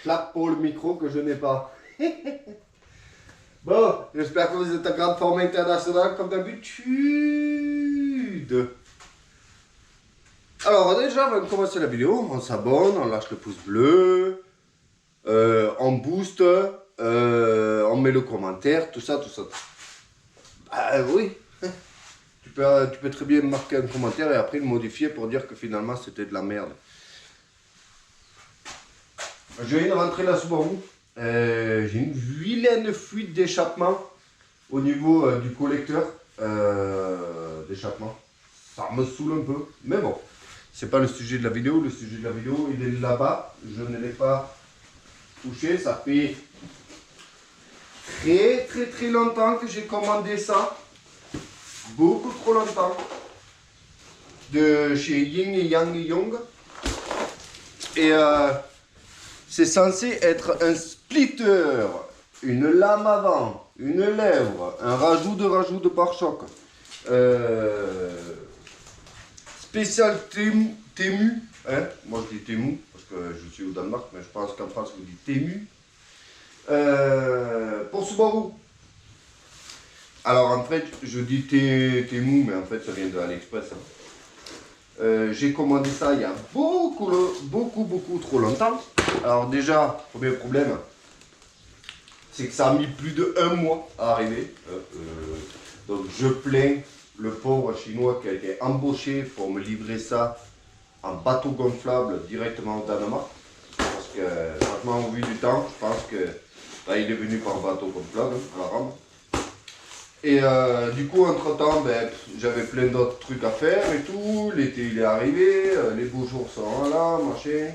claque pour le micro que je n'ai pas. Bon, j'espère que vous êtes en grande forme internationale comme d'habitude. Alors déjà, avant de commencer la vidéo, on s'abonne, on lâche le pouce bleu, on booste, on met le commentaire, tout ça. Ah oui, tu peux très bien marquer un commentaire et après le modifier pour dire que finalement c'était de la merde. Je viens de rentrer la Subaru, j'ai une vilaine fuite d'échappement au niveau du collecteur d'échappement. Ça me saoule un peu, mais bon, c'est pas le sujet de la vidéo. Le sujet de la vidéo, il est là-bas. Je ne l'ai pas touché. Ça fait très longtemps que j'ai commandé ça. Beaucoup trop longtemps. De chez Yin et Yang et Young. Et c'est censé être un splitter, une lame avant, une lèvre, un rajout de pare-choc. Spécial Temu, hein? Moi je dis Temu parce que je suis au Danemark, mais je pense qu'en France vous dites Temu. Pour Subaru. Alors en fait je dis Temu, mais en fait ça vient de AliExpress. Hein. J'ai commandé ça il y a beaucoup trop longtemps. Alors déjà, premier problème, c'est que ça a mis plus de 1 mois à arriver. Donc je plains le pauvre chinois qui a été embauché pour me livrer ça en bateau gonflable directement au Danemark. Parce que franchement au vu du temps, je pense que là, il est venu par bateau gonflable à la rame. Et du coup, entre temps, j'avais plein d'autres trucs à faire et tout. L'été il est arrivé, les beaux jours sont là, machin.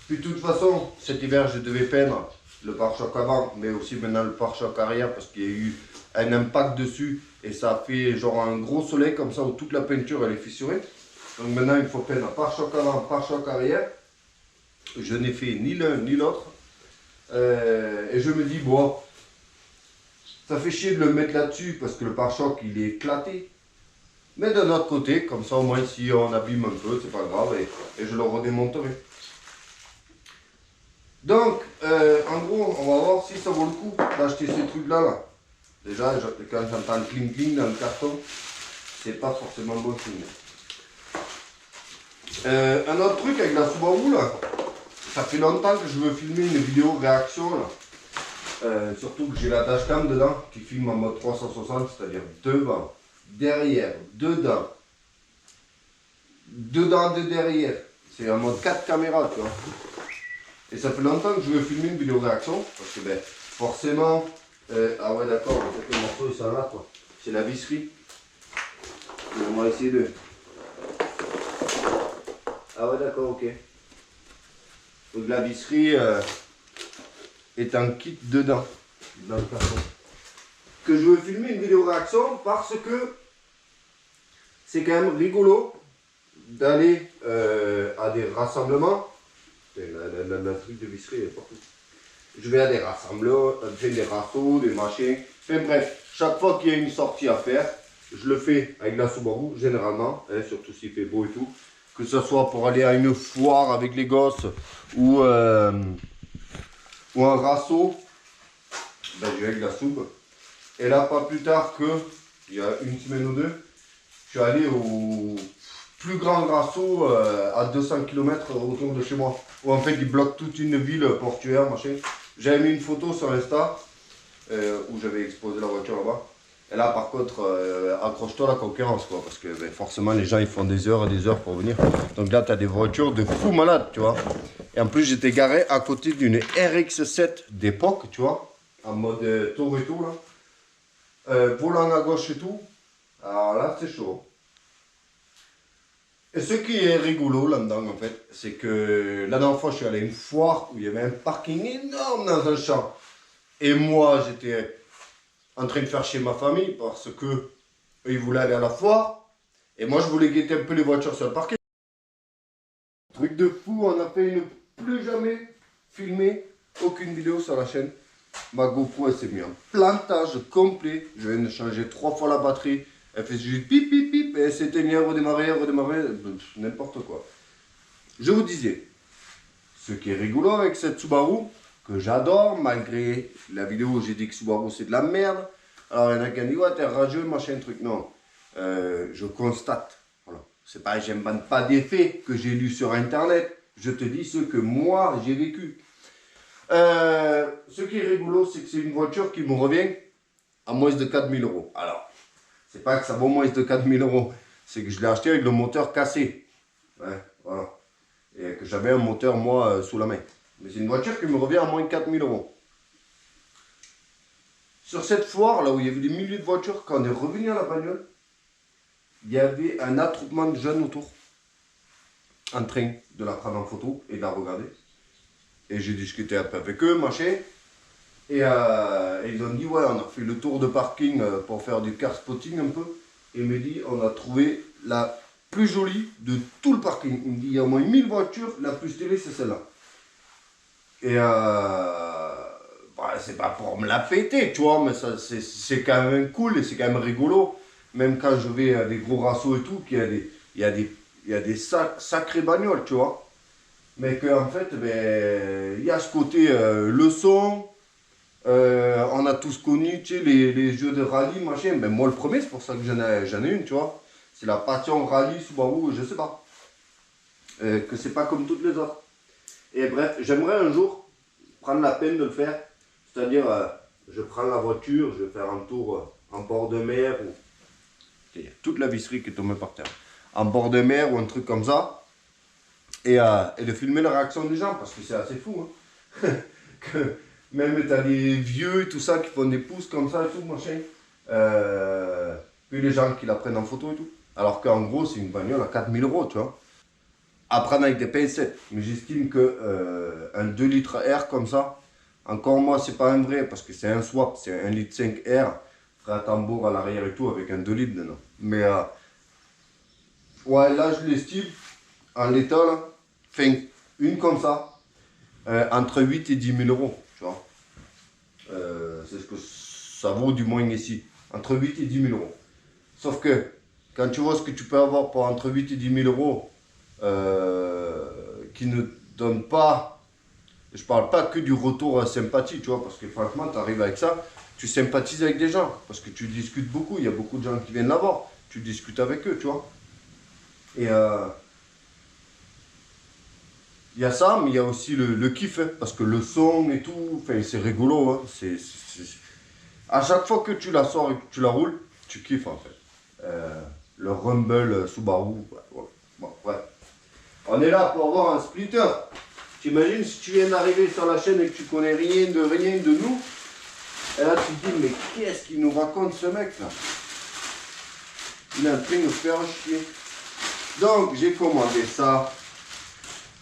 Puis de toute façon, cet hiver, je devais peindre le pare-choc avant, mais aussi maintenant le pare-choc arrière parce qu'il y a eu un impact dessus et ça a fait genre un gros soleil comme ça où toute la peinture elle est fissurée. Donc maintenant, il faut peindre pare-choc avant, pare-choc arrière. Je n'ai fait ni l'un ni l'autre. Et je me dis, bon. Ça fait chier de le mettre là-dessus parce que le pare-choc il est éclaté. Mais d'un autre côté, comme ça au moins si on abîme un peu, c'est pas grave et je le redémonterai. Donc, en gros, on va voir si ça vaut le coup d'acheter ces trucs-là. Déjà, quand j'entends le cling dans le carton, c'est pas forcément bon signe. Un autre truc avec la Subaru là, ça fait longtemps que je veux filmer une vidéo réaction là. Surtout que j'ai la dashcam dedans qui filme en mode 360, c'est-à-dire devant, derrière, dedans de derrière. C'est en mode 4 caméras, tu vois. Et ça fait longtemps que je veux filmer une vidéo réaction parce que forcément, ah ouais d'accord, en fait le morceau ils sont là quoi. C'est la visserie. Et on va essayer de. Ah ouais d'accord, ok. Donc la visserie est un kit dedans, dans le carton. Que je veux filmer une vidéo réaction parce que c'est quand même rigolo d'aller à des rassemblements. La truc de visserie est partout. Je vais à des rassemblements, des rassos, des machins. Enfin bref, chaque fois qu'il y a une sortie à faire, je le fais avec la Subaru généralement, hein, surtout s'il fait beau et tout. Que ce soit pour aller à une foire avec les gosses ou un rasso, je vais avec la Sub. Et là, pas plus tard que, il y a une semaine ou deux, je suis allé au plus grand rasso à 200 km autour de chez moi. Où en fait, ils bloquent toute une ville portuaire, machin. J'avais mis une photo sur Insta où j'avais exposé la voiture là-bas. Et là, par contre, accroche-toi à la concurrence, quoi. Parce que forcément, les gens, ils font des heures et des heures pour venir. Donc là, tu as des voitures de fou malade, tu vois. Et en plus, j'étais garé à côté d'une RX7 d'époque, tu vois. En mode tour et tout, là. Volant à gauche et tout. Alors là, c'est chaud. Et ce qui est rigolo là-dedans, en fait, c'est que la dernière fois, je suis allé à une foire où il y avait un parking énorme dans un champ. Et moi, j'étais en train de faire chez ma famille parce que eux, ils voulaient aller à la foire. Et moi, je voulais guetter un peu les voitures sur le parking. Truc de fou, on a fait une plus jamais filmé aucune vidéo sur la chaîne. Ma GoPro, elle s'est mise en plantage complet. Je viens de changer 3 fois la batterie. Elle fait juste pip pip pip et elle s'éteignait, redémarrer, n'importe quoi. Je vous disais, ce qui est rigolo avec cette Subaru, que j'adore, malgré la vidéo où j'ai dit que Subaru c'est de la merde. Alors il y en a qui ont dit, ouais, t'es rageux, machin, truc. Non, je constate. Voilà. C'est pas, j'invente pas des faits que j'ai lus sur internet. Je te dis ce que moi j'ai vécu. Ce qui est rigolo, c'est que c'est une voiture qui me revient à moins de 4 000 euros. Alors, c'est pas que ça vaut moins de 4 000 euros, c'est que je l'ai acheté avec le moteur cassé. Ouais, voilà. Et que j'avais un moteur, moi, sous la main. Mais c'est une voiture qui me revient à moins de 4 000 euros. Sur cette foire, là où il y avait des milliers de voitures, quand on est revenu à la bagnole, il y avait un attroupement de jeunes autour, en train de la prendre en photo et de la regarder. Et j'ai discuté un peu avec eux, machin. Et ils ont dit, ouais, on a fait le tour de parking pour faire du car spotting un peu. Et il me dit, on a trouvé la plus jolie de tout le parking. Il me dit, il y a au moins 1000 voitures, la plus stylée, c'est celle-là. Et bah, c'est pas pour me la péter, tu vois, mais c'est quand même cool et c'est quand même rigolo. Même quand je vais à des gros rassos et tout, il y a des sacrées bagnoles, tu vois. Mais qu'en fait, ben, il y a ce côté le son. On a tous connu, tu sais, les jeux de rallye, machin. Ben, moi, le premier, c'est pour ça que j'en ai une, tu vois. C'est la passion rallye Subaru, je sais pas. Que c'est pas comme toutes les autres. Et bref, j'aimerais un jour prendre la peine de le faire. C'est-à-dire, je prends la voiture, je vais faire un tour en bord de mer. Il y a toute la visserie qui est tombée par terre. En bord de mer ou un truc comme ça. Et de filmer la réaction des gens, parce que c'est assez fou. Hein. Que même t'as des vieux et tout ça qui font des pouces comme ça et tout, machin. Puis les gens qui la prennent en photo et tout. Alors qu'en gros, c'est une bagnole à 4 000 euros, tu vois. À prendre avec des pincettes. Mais j'estime que un 2 litres R comme ça, encore moi, c'est pas un vrai, parce que c'est un swap, c'est un 1,5 litre R, frais à tambour à l'arrière et tout, avec un 2 litres dedans. Mais ouais, là, je l'estime, en l'état, là, enfin, une comme ça, entre 8 et 10 000 euros, tu vois. C'est ce que ça vaut du moins ici, entre 8 et 10 000 euros. Sauf que, quand tu vois ce que tu peux avoir pour entre 8 et 10 000 euros, qui ne donne pas, je parle pas que du retour à sympathie, tu vois, parce que franchement, tu arrives avec ça, tu sympathises avec des gens, parce que tu discutes beaucoup, il y a beaucoup de gens qui viennent là-bas, tu discutes avec eux, tu vois. Et il y a ça, mais il y a aussi le kiff, hein, parce que le son et tout, c'est rigolo. Hein, à chaque fois que tu la sors et que tu la roules, tu kiffes en fait. Le Rumble Subaru, ouais. Bon, bref. On est là pour avoir un splitter. T'imagines si tu viens d'arriver sur la chaîne et que tu connais rien de nous, et là tu te dis, mais qu'est-ce qu'il nous raconte ce mec là? Il est en train de nous faire chier. Donc j'ai commandé ça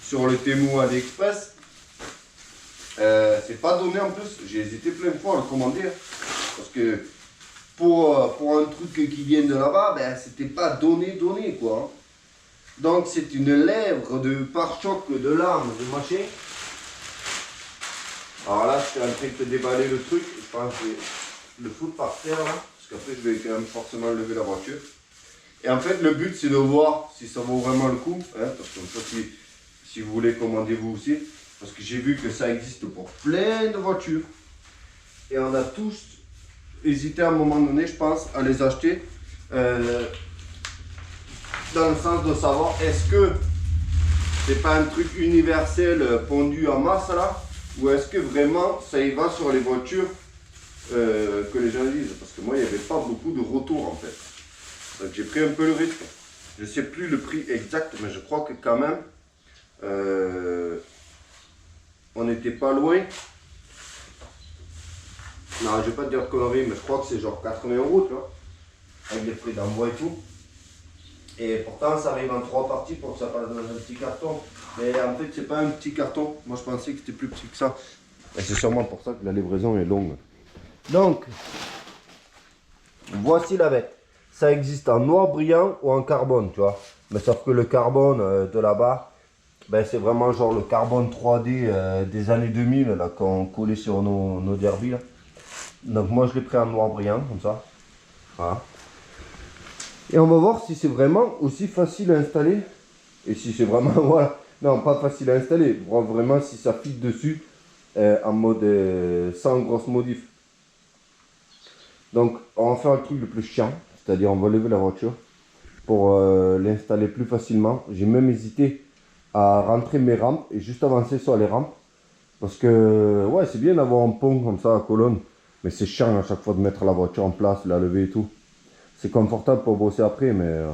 sur le Temu AliExpress. C'est pas donné en plus, j'ai hésité plein de fois à le commander. Parce que pour un truc qui vient de là-bas, ben, c'était pas donné quoi. Donc c'est une lèvre de pare-choc de lame de machin. Alors là, je suis en train de te déballer le truc. Je pense que je vais le foutre par terre là. Parce qu'après, je vais quand même forcément lever la voiture. Et en fait, le but, c'est de voir si ça vaut vraiment le coup. Hein, parce que ça, si vous voulez, commander vous aussi. Parce que j'ai vu que ça existe pour plein de voitures. Et on a tous hésité à un moment donné, je pense, à les acheter. Dans le sens de savoir, est-ce que c'est pas un truc universel pondu en masse là? Ou est-ce que vraiment ça y va sur les voitures que les gens disent? Parce que moi, il n'y avait pas beaucoup de retours en fait. Donc j'ai pris un peu le risque. Je ne sais plus le prix exact, mais je crois que quand même, on n'était pas loin. Non, je ne vais pas te dire de conneries, mais je crois que c'est genre 80 euros, tu vois. Avec les frais d'envoi et tout. Et pourtant, ça arrive en 3 parties pour que ça passe dans un petit carton. Mais en fait, c'est pas un petit carton. Moi, je pensais que c'était plus petit que ça. Et c'est sûrement pour ça que la livraison est longue. Donc, voici la bête. Ça existe en noir brillant ou en carbone, tu vois. Mais sauf que le carbone de là-bas, ben, c'est vraiment genre le carbone 3D des années 2000 là, qu'on collait sur nos derbies. Là. Donc moi, je l'ai pris en noir brillant, comme ça. Voilà. Et on va voir si c'est vraiment aussi facile à installer. Et si c'est vraiment, voilà. Non, pas facile à installer. Vraiment, si ça fit dessus, en mode sans grosse modif. Donc, on va faire le truc le plus chiant, c'est-à-dire on va lever la voiture pour l'installer plus facilement. J'ai même hésité à rentrer mes rampes et juste avancer sur les rampes. Parce que, ouais, c'est bien d'avoir un pont comme ça à colonne, mais c'est chiant à chaque fois de mettre la voiture en place, la lever et tout. C'est confortable pour bosser après, mais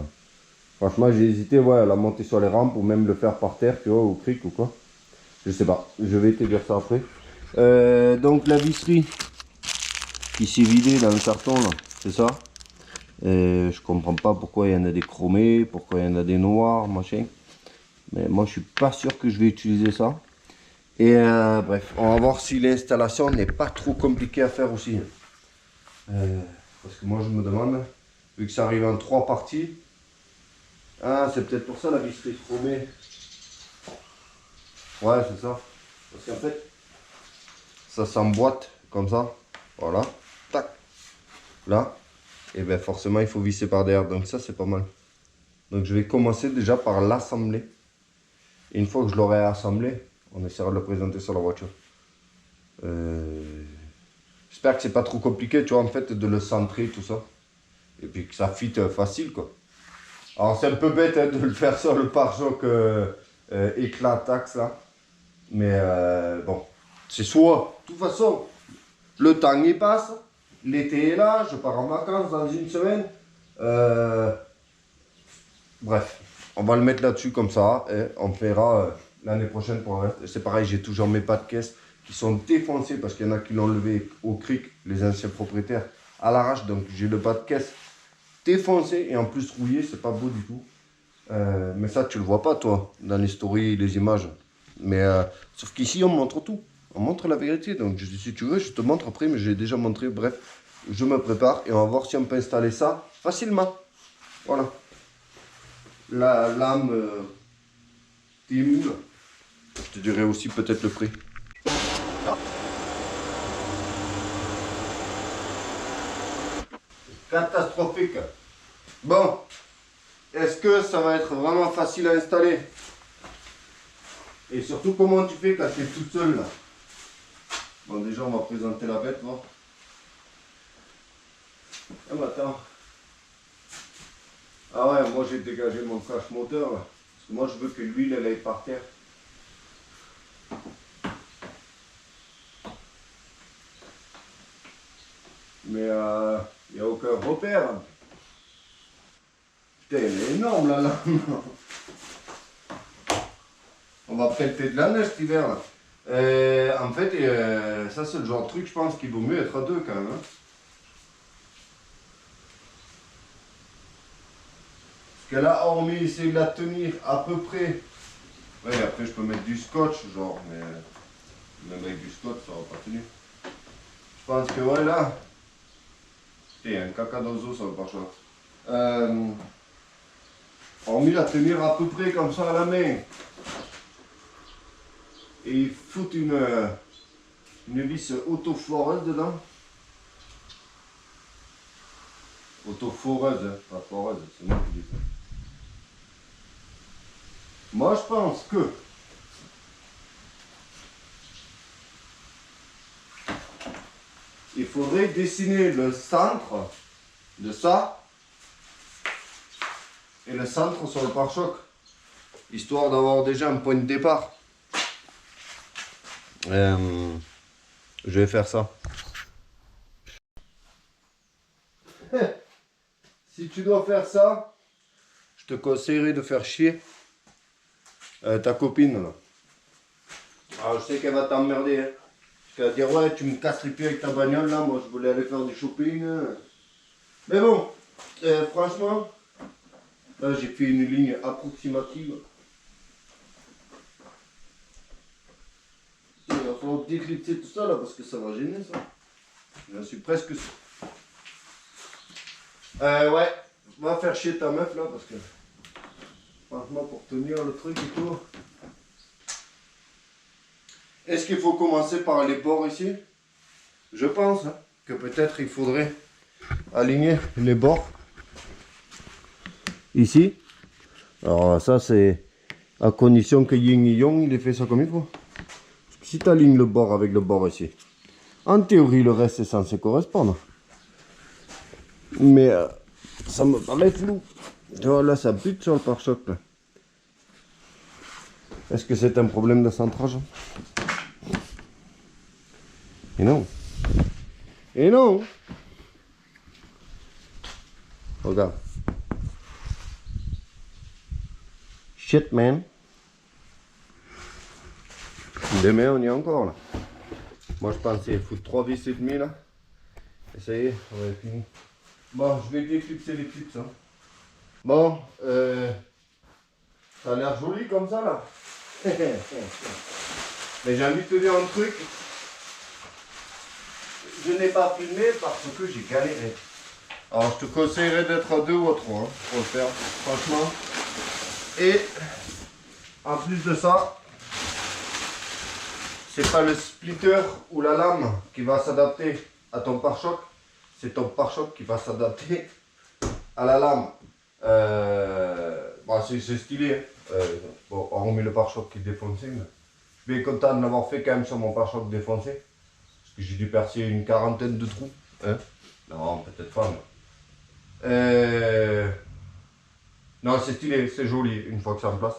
franchement, j'ai hésité, ouais, à la monter sur les rampes ou même le faire par terre, tu vois, au cric ou quoi. Je sais pas, je vais te dire ça après. Donc, la visserie qui s'est vidée dans le carton, là, c'est ça. Je comprends pas pourquoi il y en a des chromés, pourquoi il y en a des noirs, machin. Mais moi, je suis pas sûr que je vais utiliser ça. Et bref, on va voir si l'installation n'est pas trop compliquée à faire aussi. Parce que moi, je me demande, vu que ça arrive en 3 parties. Ah, c'est peut-être pour ça la visserie chromée. Ouais, c'est ça. Parce qu'en fait, ça s'emboîte comme ça. Voilà. Tac. Là. Et bien forcément, il faut visser par derrière. Donc ça, c'est pas mal. Donc je vais commencer déjà par l'assembler. Et une fois que je l'aurai assemblé, on essaiera de le présenter sur la voiture. J'espère que c'est pas trop compliqué, tu vois, en fait, de le centrer, tout ça. Et puis que ça fit facile, quoi. Alors c'est un peu bête hein, de le faire sur le pare-choc éclataxe, là. Mais bon, c'est soit, de toute façon, le temps y passe, l'été est là, je pars en vacances dans une semaine. Bref, on va le mettre là-dessus comme ça et on verra l'année prochaine pour le reste. C'est pareil, j'ai toujours mes pas de caisse qui sont défoncés parce qu'il y en a qui l'ont levé au cric, les anciens propriétaires, à l'arrache. Donc j'ai le pas de caisse défoncé et en plus rouillé, c'est pas beau du tout. Mais ça, tu le vois pas toi, dans les stories, les images. Mais sauf qu'ici, on montre tout. On montre la vérité. Donc si tu veux, je te montre après, mais j'ai déjà montré. Bref, je me prépare et on va voir si on peut installer ça facilement. Voilà. La lame Timoul. Je te dirai aussi peut-être le prix. Catastrophique. Bon, est-ce que ça va être vraiment facile à installer? Et surtout, comment tu fais quand tu es tout seul là? Bon, déjà, on va présenter la bête, voir. Ah, bah, attends. Ah ouais, moi j'ai dégagé mon cache moteur là. Parce que moi je veux que l'huile elle aille par terre. Mais il n'y a aucun repère. Putain, elle est énorme là. On va pelleter de la neige cet hiver là. En fait, ça c'est le genre de truc, je pense qu'il vaut mieux être à deux quand même. Hein. Parce que là, hormis essayer de la tenir à peu près. Ouais, après je peux mettre du scotch, genre, mais même avec du scotch, ça va pas tenir. Je pense que ouais, là. Putain, un caca d'oiseau sur le pare-choc. Hormis la tenir à peu près comme ça à la main. Et il fout une vis autoforeuse dedans. Autoforeuse, hein, pas foreuse, c'est moi qui dis ça. Moi je pense que il faudrait dessiner le centre de ça et le centre sur le pare-choc, histoire d'avoir déjà un point de départ. Je vais faire ça. Si tu dois faire ça, je te conseillerais de faire chier ta copine là. Alors je sais qu'elle va t'emmerder. Hein. Elle va dire ouais tu me casses les pieds avec ta bagnole là, moi je voulais aller faire du shopping. Mais bon, franchement, là j'ai fait une ligne approximative. Il va falloir déclipser tout ça là parce que ça va gêner ça. J'en suis presque sûr. Ouais, va faire chier ta meuf là parce que franchement pour tenir le truc et tout. Est-ce qu'il faut commencer par les bords ici? Je pense hein, que peut-être il faudrait aligner les bords ici. Alors ça c'est À condition que yin et yang, il ait fait ça comme il faut. Parce que si tu alignes le bord avec le bord ici, en théorie, le reste est censé correspondre. Mais ça me paraît flou. Tu vois, là, ça bute sur le pare-choc. Est-ce que c'est un problème de centrage? Et non. Et non. Regarde. Shit, man. Demain, on y est encore, là. Moi, je pensais foutre 3 vis et demi, là. Et ça y est, on est fini. Bon, je vais déclipser les clips, hein. Bon, ça a l'air joli comme ça, là. Mais j'ai envie de te dire un truc. Je n'ai pas filmé parce que j'ai galéré. Alors, je te conseillerais d'être à 2 ou à 3 hein, pour le faire, franchement. Et en plus de ça, c'est pas le splitter ou la lame qui va s'adapter à ton pare-choc, c'est ton pare-choc qui va s'adapter à la lame. Bon, c'est stylé. Bon, on remet le pare-choc qui est défoncé. Mais je suis bien content de l'avoir fait quand même sur mon pare-choc défoncé. Parce que j'ai dû percer une 40aine de trous. Hein? Non, peut-être pas. Mais... non, c'est stylé, c'est joli une fois que c'est en place.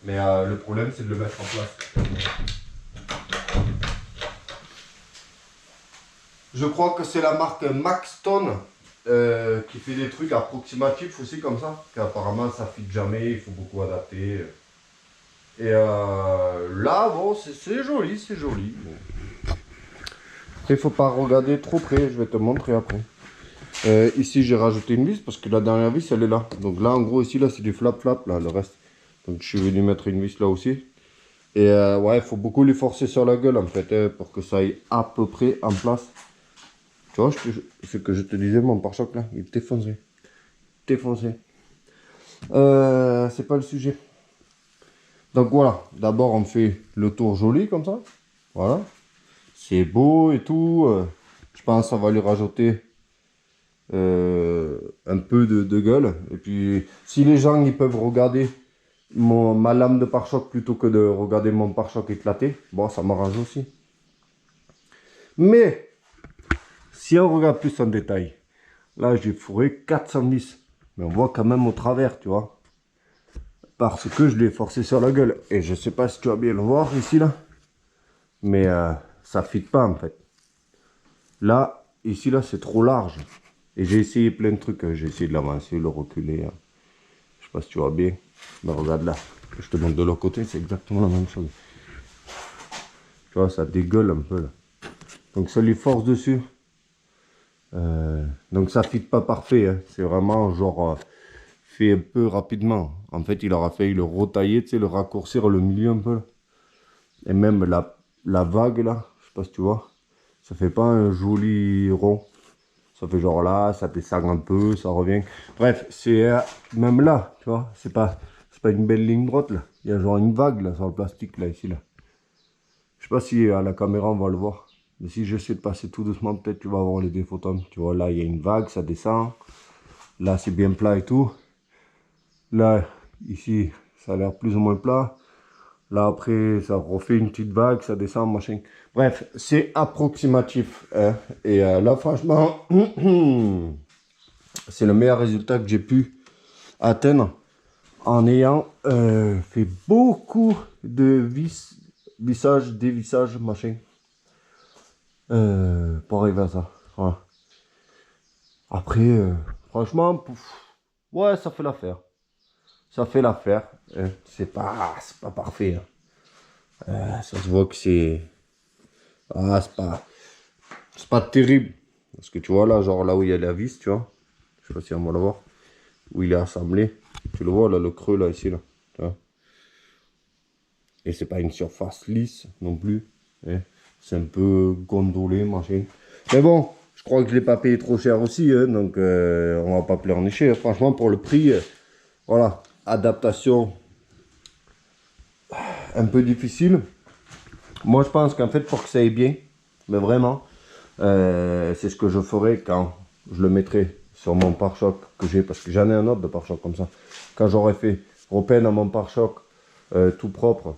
Mais le problème, c'est de le mettre en place. Je crois que c'est la marque Maxton qui fait des trucs approximatifs aussi comme ça. Qu'apparemment, ça ne fit jamais, il faut beaucoup adapter. Et là, bon, c'est joli, c'est joli. Après, il ne faut pas regarder trop près, je vais te montrer après. Ici, j'ai rajouté une vis parce que la dernière vis, elle est là. Donc là, en gros, ici, là, c'est du flap-flap, là, le reste. Donc je suis venu mettre une vis là aussi. Et ouais, il faut beaucoup les forcer sur la gueule, en fait, pour que ça aille à peu près en place. Tu vois, ce que je te disais, mon pare-choc, là, il est défoncé. Défoncé. C'est pas le sujet. Donc voilà, d'abord, on fait le tour joli, comme ça. Voilà. C'est beau et tout. Je pense que ça va lui rajouter... un peu de gueule. Et puis si les gens ils peuvent regarder ma lame de pare-choc plutôt que de regarder mon pare-choc éclaté, bon, ça m'arrange aussi. Mais si on regarde plus en détail, là j'ai fourré 410, mais on voit quand même au travers, tu vois, parce que je l'ai forcé sur la gueule. Et je sais pas si tu vas bien le voir ici là, mais ça fit pas en fait. Là ici là c'est trop large. Et j'ai essayé plein de trucs, j'ai essayé de l'avancer, le reculer. Je sais pas si tu vois bien. Mais regarde là, je te montre de l'autre côté, c'est exactement la même chose. Tu vois, ça dégueule un peu là. Donc ça lui force dessus. Donc ça fit pas parfait, hein. C'est vraiment genre fait un peu rapidement. En fait, il aura fallu le retailler, tu sais, le raccourcir le milieu un peu là. Et même la vague là, je sais pas si tu vois, ça fait pas un joli rond. Ça fait genre là, ça descend un peu, ça revient. Bref, c'est même là, tu vois, c'est pas une belle ligne droite là. Il y a genre une vague là sur le plastique là, ici là. Je sais pas si à la caméra on va le voir. Mais si j'essaie de passer tout doucement, peut-être tu vas voir les défauts. Tu vois, là il y a une vague, ça descend. Là c'est bien plat et tout. Là, ici, ça a l'air plus ou moins plat. Là après, ça refait une petite vague, ça descend, machin. Bref, c'est approximatif. Hein. Et là, franchement, c'est le meilleur résultat que j'ai pu atteindre en ayant fait beaucoup de vissage, dévissage, machin. Pour arriver à ça. Voilà. Après, franchement, ouais, ça fait l'affaire. Ça fait l'affaire. Hein. C'est pas parfait. Hein. Ça se voit que c'est... ah, c'est pas terrible. Parce que tu vois là, genre là où il y a la vis, tu vois. Je sais pas si on va le voir. Où il est assemblé. Tu le vois là, le creux là, ici là. Tu vois. Et c'est pas une surface lisse non plus. Hein. C'est un peu gondolé, machin. Mais bon, je crois que je l'ai pas payé trop cher aussi. Hein, donc on va pas pleurnicher. Hein. Franchement, pour le prix, voilà. Adaptation un peu difficile. Moi, je pense qu'en fait, pour que ça aille bien, mais vraiment, c'est ce que je ferai quand je le mettrai sur mon pare-choc que j'ai, parce que j'en ai un autre de pare-choc comme ça. Quand j'aurai fait repeindre mon pare-choc tout propre,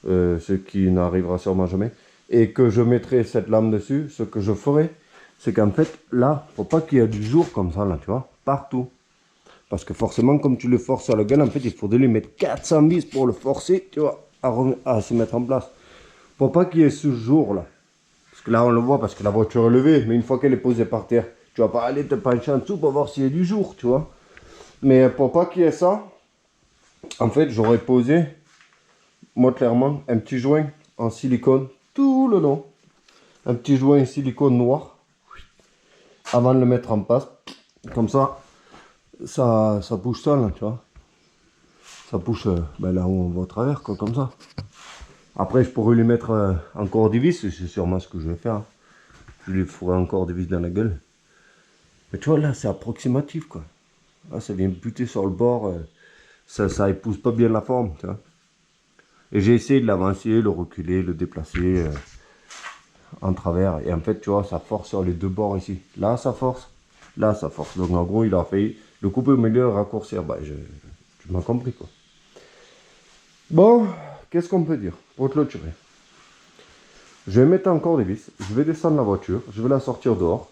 ce qui n'arrivera sûrement jamais, et que je mettrai cette lame dessus, ce que je ferai, c'est qu'en fait, là, faut pas qu'il y ait du jour comme ça, là, tu vois, partout. Parce que forcément, comme tu le forces à la gueule, en fait, il faudrait lui mettre 400 vis pour le forcer, tu vois, à se mettre en place. Faut pas qu'il y ait ce jour-là. Parce que là, on le voit parce que la voiture est levée, mais une fois qu'elle est posée par terre, tu vas pas aller te pencher en dessous pour voir s'il y a du jour, tu vois. Mais pour pas qu'il y ait ça, en fait, j'aurais posé, moi clairement, un petit joint en silicone tout le long. Un petit joint silicone noir avant de le mettre en place. Comme ça bouge seul, tu vois. Ça bouge là où on va au travers, quoi, comme ça. Après, je pourrais lui mettre encore des vis, c'est sûrement ce que je vais faire. Hein. Je lui ferai encore des vis dans la gueule. Mais tu vois, là, c'est approximatif, quoi. Là, ça vient buter sur le bord. Ça épouse pas bien la forme, tu vois. Et j'ai essayé de l'avancer, le reculer, le déplacer en travers. Et en fait, tu vois, ça force sur les deux bords ici. Là, ça force. Là, ça force. Donc, en gros, il a failli le couper au milieu et raccourcir. Bah, tu m'as compris, quoi. Bon, qu'est-ce qu'on peut dire pour clôturer? Je vais mettre encore des vis. Je vais descendre la voiture. Je vais la sortir dehors.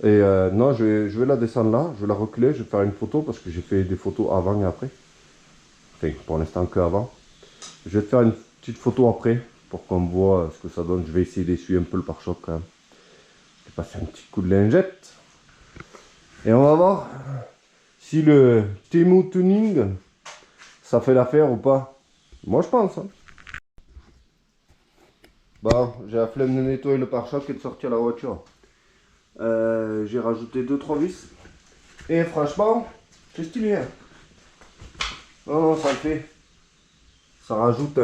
Et non, je vais la descendre là. Je vais la reculer. Je vais faire une photo parce que j'ai fait des photos avant et après. Enfin, pour l'instant que avant. Je vais te faire une petite photo après pour qu'on voit ce que ça donne. Je vais essayer d'essuyer un peu le pare-choc quand même. Je vais passer un petit coup de lingette. Et on va voir si le Temu Tuning, ça fait l'affaire ou pas. Moi, je pense. Hein. Bon, j'ai la flemme de nettoyer le pare-choc et de sortir la voiture. J'ai rajouté 2-3 vis. Et franchement, c'est stylé. Hein. Non, ça le fait. Ça rajoute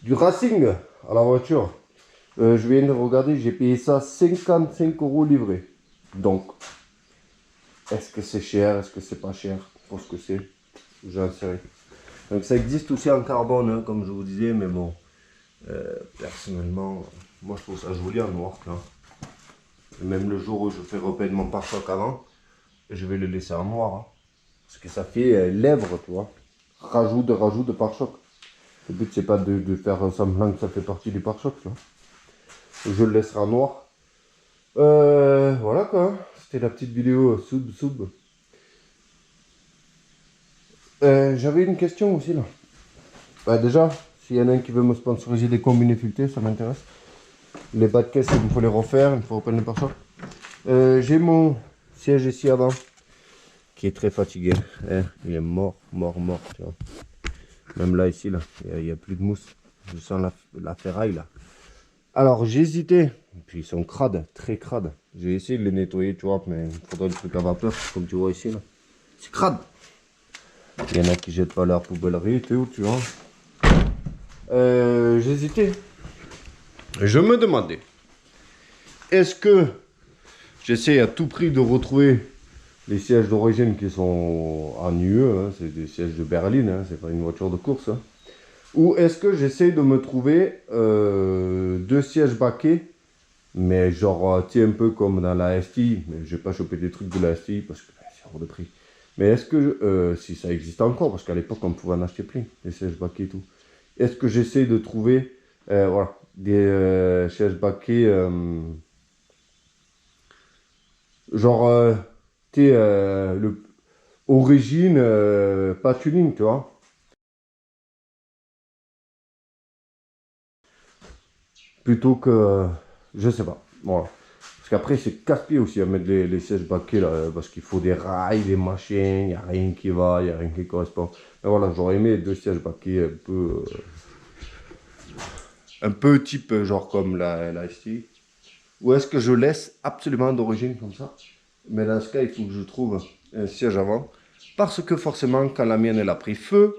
du racing à la voiture. Je viens de regarder, j'ai payé ça 55 € livré. Donc, est-ce que c'est cher? Est-ce que c'est pas cher? Pour ce que c'est, j'en sais rien. Donc ça existe aussi en carbone, hein, comme je vous disais, mais bon, personnellement, moi je trouve ça joli en noir. Là. Et même le jour où je fais repeindre mon pare-choc avant, je vais le laisser en noir. Hein, parce que ça fait lèvre, tu vois. Rajout de pare-choc. Le but c'est pas de faire semblant que ça fait partie du pare-choc, tu vois. Je le laisserai en noir. Voilà quoi, c'était la petite vidéo sub. J'avais une question aussi là. Bah, déjà, s'il y en a un qui veut me sponsoriser des combinés filetés, ça m'intéresse. Les bas de caisse, il me faut les refaire, il me faut repeindre les pare-chocs. J'ai mon siège ici avant, qui est très fatigué. Il est mort, tu vois. Même là, ici, là, il n'y a plus de mousse. Je sens la ferraille là. Alors j'ai hésité, puis ils sont crades, très crades. J'ai essayé de les nettoyer, tu vois, mais il faudrait le truc à vapeur, comme tu vois ici là. C'est crade. Il y en a qui jettent pas leur poubellerie, tu vois. J'ai hésité. Je me demandais, est-ce que j'essaie à tout prix de retrouver les sièges d'origine qui sont en UE, hein, c'est des sièges de berline, hein, c'est pas une voiture de course. Hein. Ou est-ce que j'essaie de me trouver 2 sièges baquets, mais genre, tu sais, un peu comme dans la STI, mais je vais pas choper des trucs de la STI parce que c'est hors de prix. Mais est-ce que, si ça existe encore, parce qu'à l'époque on pouvait en acheter plein, les sièges baquets et tout, est-ce que j'essaie de trouver, voilà, des sièges baquets, genre, tu sais, origine, pas tuning, tu vois. Plutôt que, je sais pas, voilà. Parce qu'après c'est casse-pied aussi à mettre les sièges baquets là, parce qu'il faut des rails, des machins, il n'y a rien qui va, il n'y a rien qui correspond. Mais voilà, j'aurais aimé 2 sièges baquets un peu type genre comme la STI. Ou est-ce que je laisse absolument d'origine comme ça? Mais dans ce cas, il faut que je trouve un siège avant. Parce que forcément, quand la mienne elle a pris feu,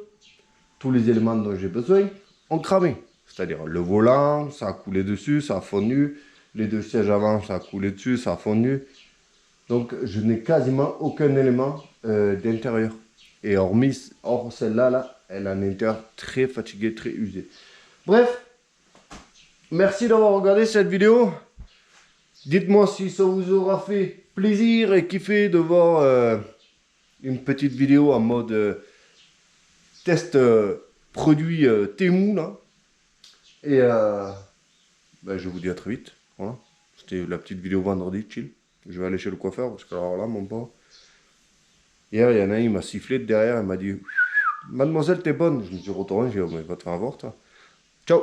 tous les éléments dont j'ai besoin ont cramé. C'est-à-dire le volant, ça a coulé dessus, ça a fondu. Les 2 sièges avant, ça a coulé dessus, ça a fondu. Donc je n'ai quasiment aucun élément d'intérieur. Et hors celle-là, là, elle a un intérieur très fatigué, très usé. Bref, merci d'avoir regardé cette vidéo. Dites-moi si ça vous aura fait plaisir et kiffé de voir une petite vidéo en mode test produit Temu là. Et ben, je vous dis à très vite. Voilà. C'était la petite vidéo vendredi, chill. Je vais aller chez le coiffeur parce que alors là, mon pauvre. Hier, il y en a un, il m'a sifflé de derrière, il m'a dit Mademoiselle, t'es bonne. Je me suis retourné, j'ai dit, oh, mais va te faire avoir, toi. Ciao.